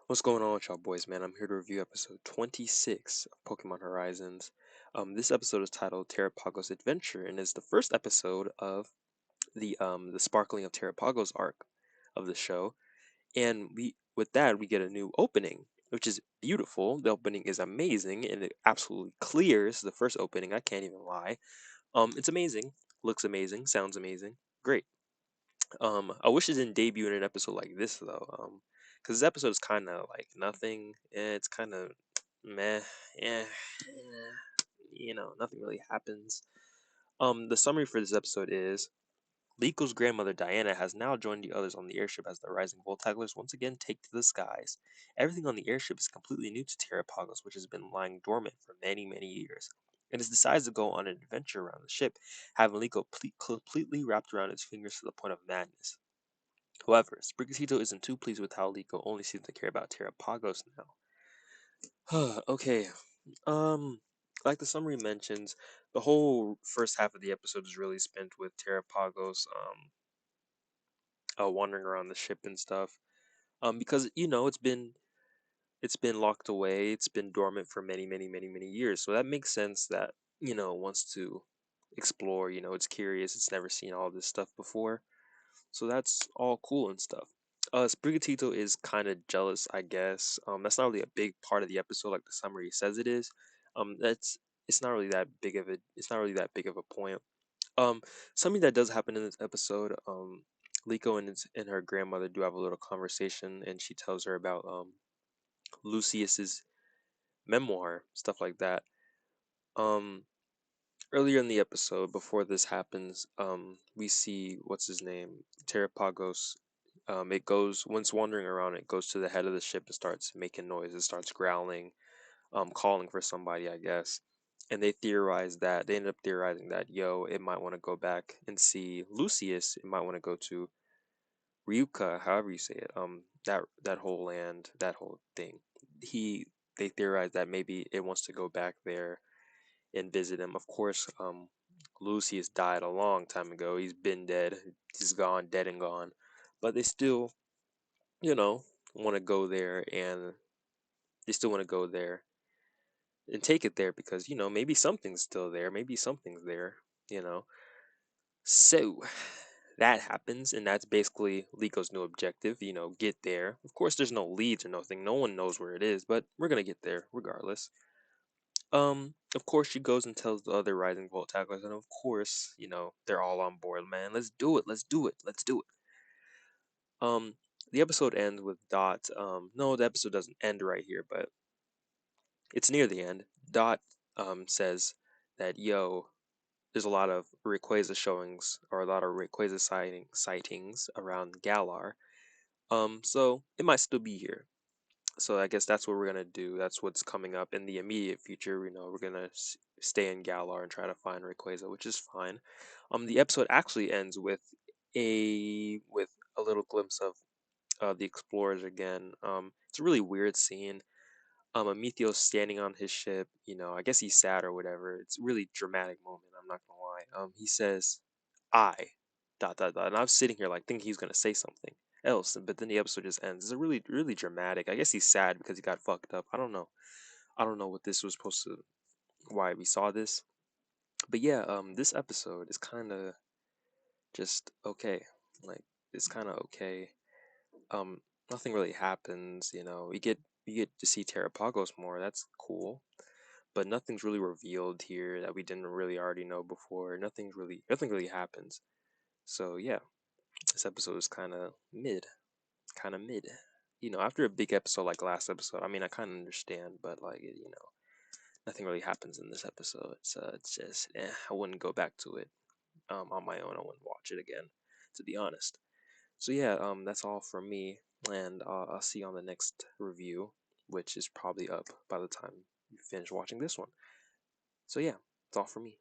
What's going on with y'all boys, man? I'm here to review episode 26 of Pokemon Horizons. This episode is titled Terapagos Adventure and is the first episode of the Sparkling of Terapagos arc of the show. And we get a new opening, which is beautiful. The opening is amazing and it absolutely clears the first opening. I can't even lie. It's amazing, looks amazing, sounds amazing, great. I wish it didn't debut in an episode like this though. Because this episode is kind of like nothing. It's kind of meh. Eh, nothing really happens. The summary for this episode is Liko grandmother Diana has now joined the others on the airship as the rising Voltaglers once again take to the skies. Everything on the airship is completely new to Terrapagos, which has been lying dormant for many, many years. It has decided to go on an adventure around the ship, having Liko completely wrapped around its fingers to the point of madness. However, Sprigatito isn't too pleased with how Liko only seems to care about Terrapagos now. Okay, um, like the summary mentions, the whole first half of the episode is really spent with Terrapagos, wandering around the ship and stuff. Because it's been locked away, it's been dormant for many, many, many, many years. So that makes sense that wants to explore. It's curious. It's never seen all this stuff before. So that's all cool and stuff. Sprigatito is kind of jealous, I guess. That's not really a big part of the episode, like the summary says it is. That's It's not really that big of a. It's not really that big of a point. Um, Something that does happen in this episode. Liko and her grandmother do have a little conversation, and she tells her about Lucius's memoir, stuff like that. Um, Earlier in the episode, before this happens, we see what's his name, Terapagos. It goes once wandering around. It goes to the head of the ship and starts making noise. It starts growling, calling for somebody, I guess. And they ended up theorizing that it might want to go back and see Lucius. It might want to go to Ryuka, however you say it. That whole land, that whole thing. He They theorized that maybe it wants to go back there and visit him. Of course, Lucius died a long time ago. He's been dead. He's gone, dead and gone. But they still, you know, want to go there and they still want to go there and take it there because, maybe something's still there. Maybe something's there, you know. So that happens, and that's basically Liko's new objective, get there. Of course, there's no leads or nothing. No one knows where it is, but we're gonna get there regardless. Of course, she goes and tells the other Rising Volt tacklers, and of course, they're all on board, man. Let's do it. Let's do it. Let's do it. Um, the episode ends with Dot. No, the episode doesn't end right here, but it's near the end. Dot says that there's a lot of Rayquaza showings or a lot of Rayquaza sightings around Galar. So it might still be here. So I guess that's what we're gonna do. That's what's coming up in the immediate future. We're gonna stay in Galar and try to find Rayquaza, which is fine. The episode actually ends with a little glimpse of the explorers again. It's a really weird scene. Amethio's standing on his ship. I guess he's sad or whatever. It's a really dramatic moment. I'm not gonna lie. He says, "I," dot dot dot, and I was sitting here like thinking he's gonna say something else, but then the episode just ends. It's a really really dramatic. I guess he's sad because he got fucked up. I don't know. I don't know what this was supposed to. Why we saw this, but yeah. This episode is kind of just okay. Like it's kind of okay. Um, Nothing really happens. We get to see Terrapagos more. That's cool. But nothing's really revealed here that we didn't really already know before. Nothing really happens. So yeah, this episode is kind of mid. After a big episode like last episode, I mean, I kind of understand, but like, nothing really happens in this episode. It's just, I wouldn't go back to it on my own. I wouldn't watch it again, to be honest. So yeah, that's all from me, and I'll see you on the next review, which is probably up by the time you finish watching this one. So yeah, that's all from me.